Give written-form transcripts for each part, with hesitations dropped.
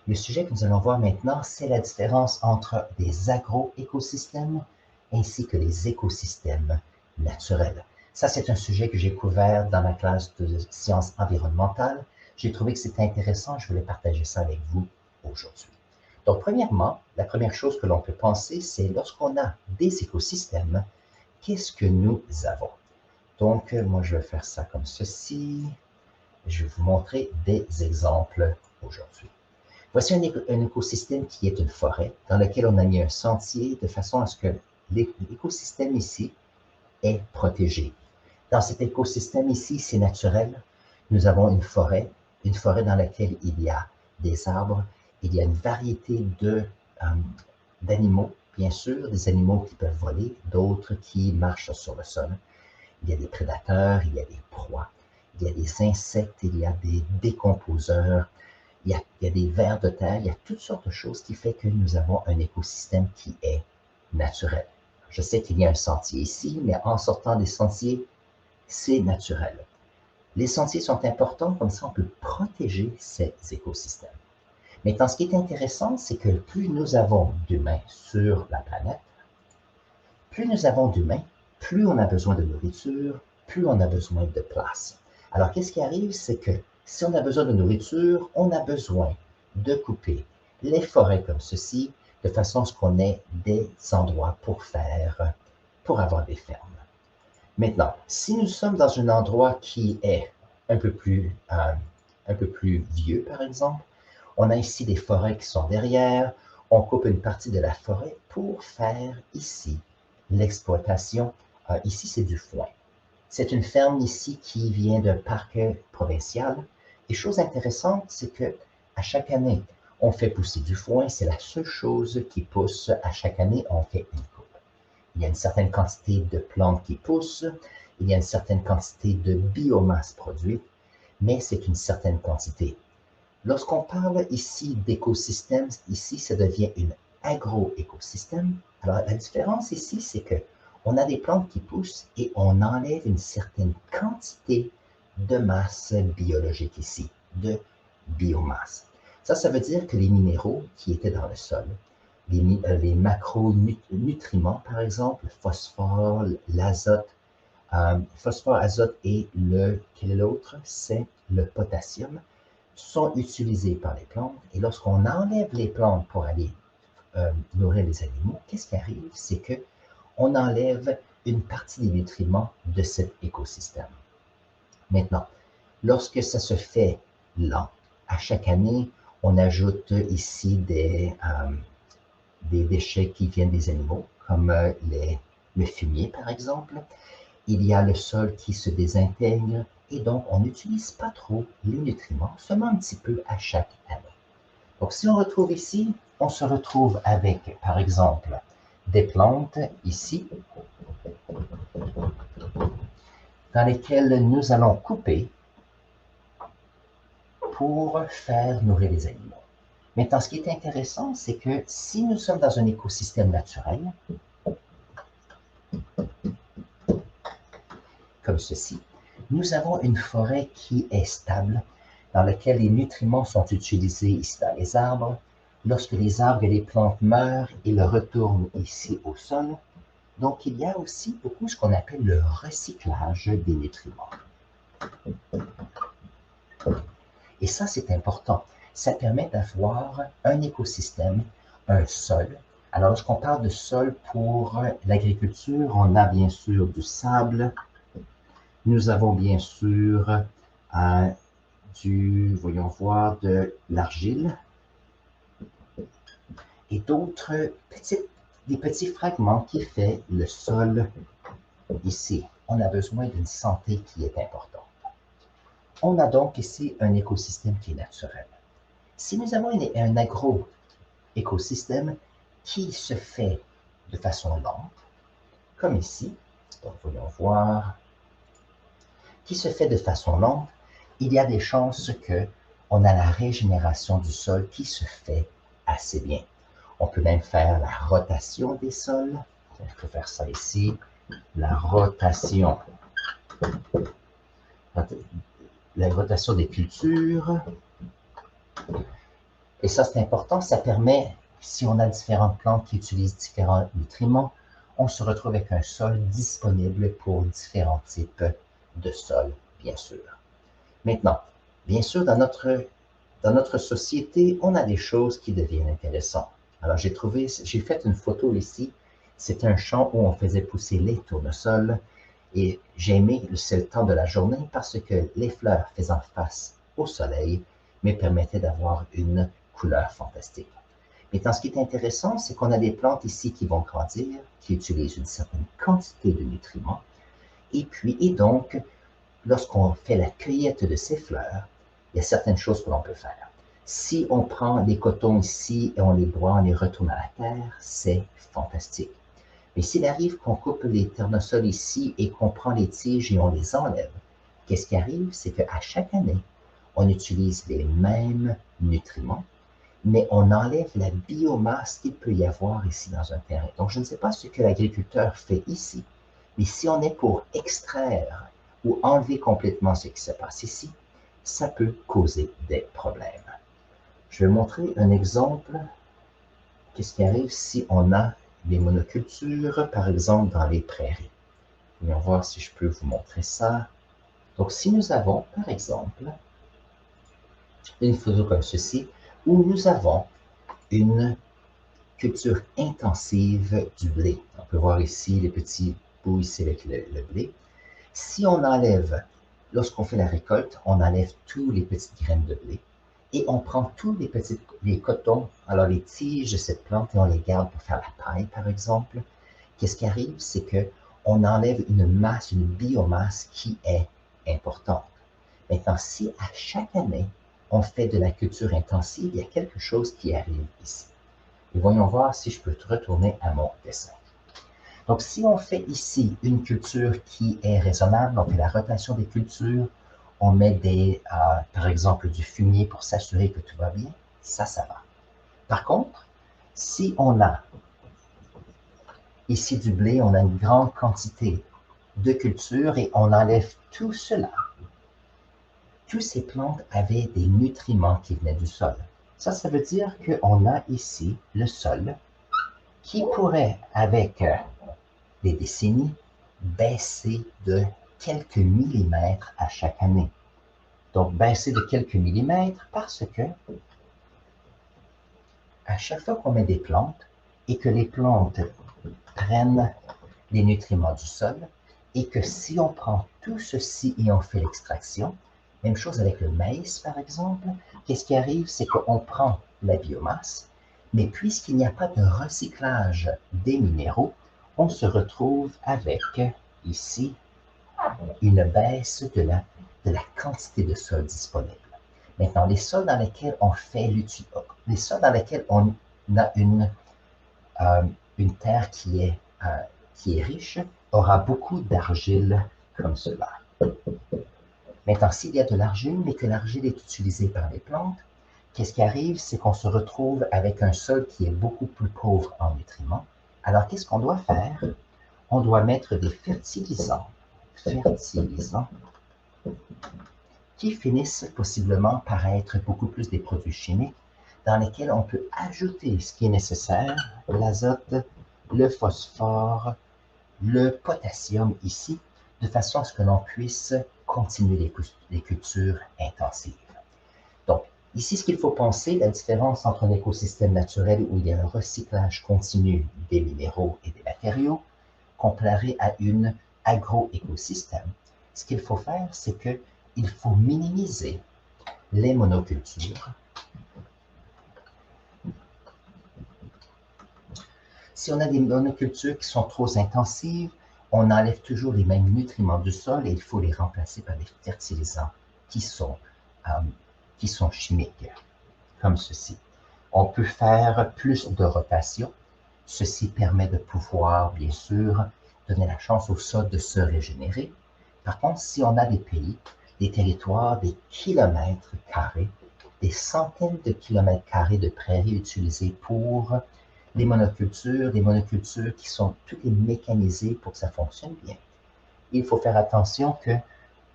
Le sujet que nous allons voir maintenant, c'est la différence entre des agroécosystèmes ainsi que les écosystèmes naturels. Ça, c'est un sujet que j'ai couvert dans ma classe de sciences environnementales. J'ai trouvé que c'était intéressant, je voulais partager ça avec vous aujourd'hui. Donc, premièrement, la première chose que l'on peut penser, c'est lorsqu'on a des écosystèmes, qu'est-ce que nous avons? Donc, moi, je vais faire ça comme ceci. Je vais vous montrer des exemples aujourd'hui. Voici un écosystème qui est une forêt dans lequel on a mis un sentier de façon à ce que l'écosystème ici est protégé. Dans cet écosystème ici, c'est naturel. Nous avons une forêt dans laquelle il y a des arbres, il y a une variété d'animaux, bien sûr, des animaux qui peuvent voler, d'autres qui marchent sur le sol. Il y a des prédateurs, il y a des proies, il y a des insectes, il y a des décomposeurs, il y a des vers de terre, il y a toutes sortes de choses qui font que nous avons un écosystème qui est naturel. Je sais qu'il y a un sentier ici, mais en sortant des sentiers, c'est naturel. Les sentiers sont importants, comme ça on peut protéger ces écosystèmes. Maintenant, ce qui est intéressant, c'est que plus nous avons d'humains sur la planète, plus nous avons d'humains, plus on a besoin de nourriture, plus on a besoin de place. Alors, qu'est-ce qui arrive, c'est que si on a besoin de nourriture, on a besoin de couper les forêts comme ceci, de façon à ce qu'on ait des endroits pour avoir des fermes. Maintenant, si nous sommes dans un endroit qui est un peu plus vieux, par exemple, on a ici des forêts qui sont derrière, on coupe une partie de la forêt pour faire ici l'exploitation. Ici, c'est du foin. C'est une ferme ici qui vient d'un parc provincial. Et chose intéressante, c'est que à chaque année, on fait pousser du foin. C'est la seule chose qui pousse. À chaque année, on fait une coupe. Il y a une certaine quantité de plantes qui poussent. Il y a une certaine quantité de biomasse produite, mais c'est une certaine quantité. Lorsqu'on parle ici d'écosystème, ici, ça devient une agroécosystème. Alors, la différence ici, c'est que on a des plantes qui poussent et on enlève une certaine quantité de masse biologique ici, de biomasse. Ça veut dire que les minéraux qui étaient dans le sol, les macronutriments, par exemple, le phosphore, l'azote, phosphore, azote et quel est l'autre? C'est le potassium, sont utilisés par les plantes. Et lorsqu'on enlève les plantes pour aller nourrir les animaux, qu'est-ce qui arrive? C'est qu'on enlève une partie des nutriments de cet écosystème. Maintenant, lorsque ça se fait lent, à chaque année, on ajoute ici des déchets qui viennent des animaux, comme le fumier, par exemple. Il y a le sol qui se désintègre et donc on n'utilise pas trop les nutriments, seulement un petit peu à chaque année. Donc si on retrouve ici, on se retrouve avec, par exemple, des plantes ici, dans lesquelles nous allons couper pour faire nourrir les animaux. Maintenant, ce qui est intéressant, c'est que si nous sommes dans un écosystème naturel, comme ceci, nous avons une forêt qui est stable, dans laquelle les nutriments sont utilisés ici dans les arbres. Lorsque les arbres et les plantes meurent, ils retournent ici au sol. Donc, il y a aussi beaucoup ce qu'on appelle le recyclage des nutriments. Et ça, c'est important. Ça permet d'avoir un écosystème, un sol. Alors, lorsqu'on parle de sol pour l'agriculture, on a bien sûr du sable. Nous avons bien sûr voyons voir, de l'argile et d'autres des petits fragments qui font le sol ici. On a besoin d'une santé qui est importante. On a donc ici un écosystème qui est naturel. Si nous avons un agro-écosystème qui se fait de façon lente, comme ici, donc voyons voir, qui se fait de façon lente, il y a des chances qu'on a la régénération du sol qui se fait assez bien. On peut même faire la rotation des sols. Je peux faire ça ici, la rotation des cultures. Et ça, c'est important. Ça permet, si on a différentes plantes qui utilisent différents nutriments, on se retrouve avec un sol disponible pour différents types de sols, bien sûr. Maintenant, bien sûr, dans notre société, on a des choses qui deviennent intéressantes. Alors, j'ai fait une photo ici. C'est un champ où on faisait pousser les tournesols. Et j'ai aimé c'est le temps de la journée parce que les fleurs faisant face au soleil me permettaient d'avoir une couleur fantastique. Maintenant, ce qui est intéressant, c'est qu'on a des plantes ici qui vont grandir, qui utilisent une certaine quantité de nutriments. Et donc, lorsqu'on fait la cueillette de ces fleurs, il y a certaines choses que l'on peut faire. Si on prend des cotons ici et on les broie, on les retourne à la terre, c'est fantastique. Mais s'il arrive qu'on coupe les tournesols ici et qu'on prend les tiges et on les enlève, qu'est-ce qui arrive? C'est qu'à chaque année, on utilise les mêmes nutriments, mais on enlève la biomasse qu'il peut y avoir ici dans un terrain. Donc, je ne sais pas ce que l'agriculteur fait ici, mais si on est pour extraire ou enlever complètement ce qui se passe ici, ça peut causer des problèmes. Je vais montrer un exemple. Qu'est-ce qui arrive si on a des monocultures, par exemple, dans les prairies? Voyons voir si je peux vous montrer ça. Donc, si nous avons, par exemple, une photo comme ceci, où nous avons une culture intensive du blé. On peut voir ici les petits bouts ici avec le blé. Si on enlève, lorsqu'on fait la récolte, on enlève tous les petites graines de blé et on prend tous les cotons, alors les tiges de cette plante et on les garde pour faire la paille, par exemple. Qu'est-ce qui arrive? C'est qu'on enlève une masse, une biomasse qui est importante. Maintenant, si à chaque année, on fait de la culture intensive, il y a quelque chose qui arrive ici. Et voyons voir si je peux retourner à mon dessin. Donc, si on fait ici une culture qui est raisonnable, on fait la rotation des cultures, on met par exemple du fumier pour s'assurer que tout va bien, ça va. Par contre, si on a ici du blé, on a une grande quantité de culture et on enlève tout cela, toutes ces plantes avaient des nutriments qui venaient du sol. Ça veut dire qu'on a ici le sol qui pourrait, avec des décennies, baisser de quelques millimètres à chaque année. Donc, baisser de quelques millimètres parce que à chaque fois qu'on met des plantes et que les plantes prennent les nutriments du sol et que si on prend tout ceci et on fait l'extraction, même chose avec le maïs par exemple, qu'est-ce qui arrive? C'est qu'on prend la biomasse, mais puisqu'il n'y a pas de recyclage des minéraux, on se retrouve avec ici une baisse de la quantité de sol disponible. Maintenant, les sols dans lesquels on fait les sols dans lesquels on a une terre qui est riche aura beaucoup d'argile comme cela. Maintenant, s'il y a de l'argile, mais que l'argile est utilisée par les plantes, qu'est-ce qui arrive? C'est qu'on se retrouve avec un sol qui est beaucoup plus pauvre en nutriments. Alors, qu'est-ce qu'on doit faire? On doit mettre des fertilisants qui finissent possiblement par être beaucoup plus des produits chimiques dans lesquels on peut ajouter ce qui est nécessaire, l'azote, le phosphore, le potassium ici, de façon à ce que l'on puisse continuer les cultures intensives. Donc, ici, ce qu'il faut penser, la différence entre un écosystème naturel où il y a un recyclage continu des minéraux et des matériaux, comparé à une agro-écosystème, ce qu'il faut faire, c'est qu'il faut minimiser les monocultures. Si on a des monocultures qui sont trop intensives, on enlève toujours les mêmes nutriments du sol et il faut les remplacer par des fertilisants qui sont chimiques, comme ceci. On peut faire plus de rotation. Ceci permet de pouvoir, bien sûr, donner la chance au sol de se régénérer. Par contre, si on a des pays, des territoires, des kilomètres carrés, des centaines de kilomètres carrés de prairies utilisées pour des monocultures qui sont toutes mécanisées pour que ça fonctionne bien. Il faut faire attention que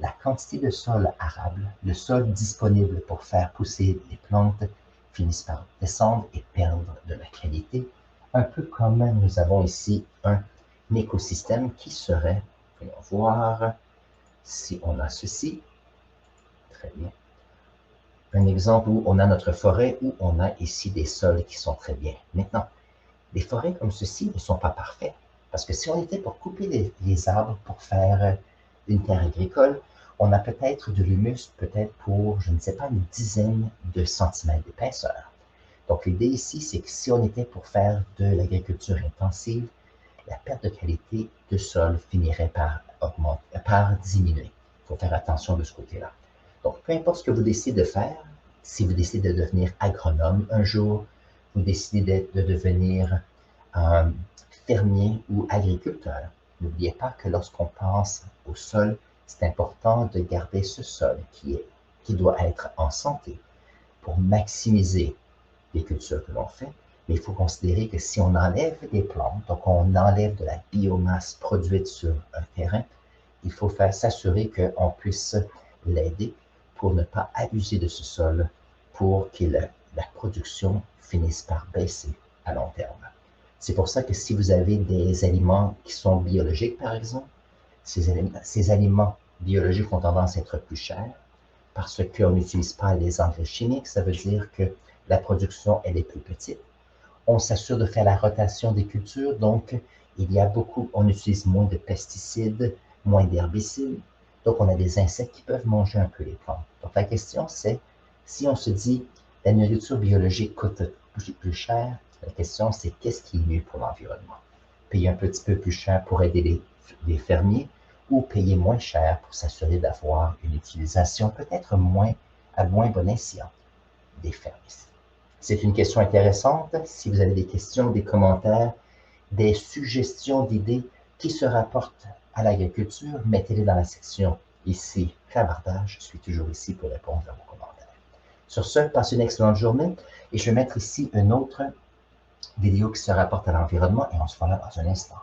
la quantité de sol arable, le sol disponible pour faire pousser les plantes, finissent par descendre et perdre de la qualité, un peu comme nous avons ici un écosystème qui serait, voyons voir, si on a ceci, très bien, un exemple où on a notre forêt, où on a ici des sols qui sont très bien. Maintenant, des forêts comme ceci ne sont pas parfaites, parce que si on était pour couper les arbres pour faire une terre agricole, on a peut-être de l'humus, peut-être pour, je ne sais pas, une dizaine de centimètres d'épaisseur. Donc l'idée ici, c'est que si on était pour faire de l'agriculture intensive, la perte de qualité de sol finirait par augmenter, par diminuer. Il faut faire attention de ce côté-là. Donc, peu importe ce que vous décidez de faire, si vous décidez de devenir agronome un jour, vous décidez de devenir fermier ou agriculteur, n'oubliez pas que lorsqu'on pense au sol, c'est important de garder ce sol qui doit être en santé pour maximiser les cultures que l'on fait. Mais il faut considérer que si on enlève des plantes, donc on enlève de la biomasse produite sur un terrain, il faut s'assurer qu'on puisse l'aider pour ne pas abuser de ce sol, pour que la production finisse par baisser à long terme. C'est pour ça que si vous avez des aliments qui sont biologiques, par exemple, ces aliments biologiques ont tendance à être plus chers parce qu'on n'utilise pas les engrais chimiques. Ça veut dire que la production, elle est plus petite. On s'assure de faire la rotation des cultures, donc on utilise moins de pesticides, moins d'herbicides. Donc, on a des insectes qui peuvent manger un peu les plantes. Donc, la question, c'est, si on se dit, la nourriture biologique coûte plus cher, la question, c'est qu'est-ce qui est mieux pour l'environnement? Payer un petit peu plus cher pour aider les fermiers ou payer moins cher pour s'assurer d'avoir une utilisation peut-être à moins bon escient des fermes ici. C'est une question intéressante. Si vous avez des questions, des commentaires, des suggestions d'idées qui se rapportent à l'agriculture, mettez-les dans la section ici, clavardage. Je suis toujours ici pour répondre à vos commentaires. Sur ce, passez une excellente journée et je vais mettre ici une autre vidéo qui se rapporte à l'environnement et on se voit là dans un instant.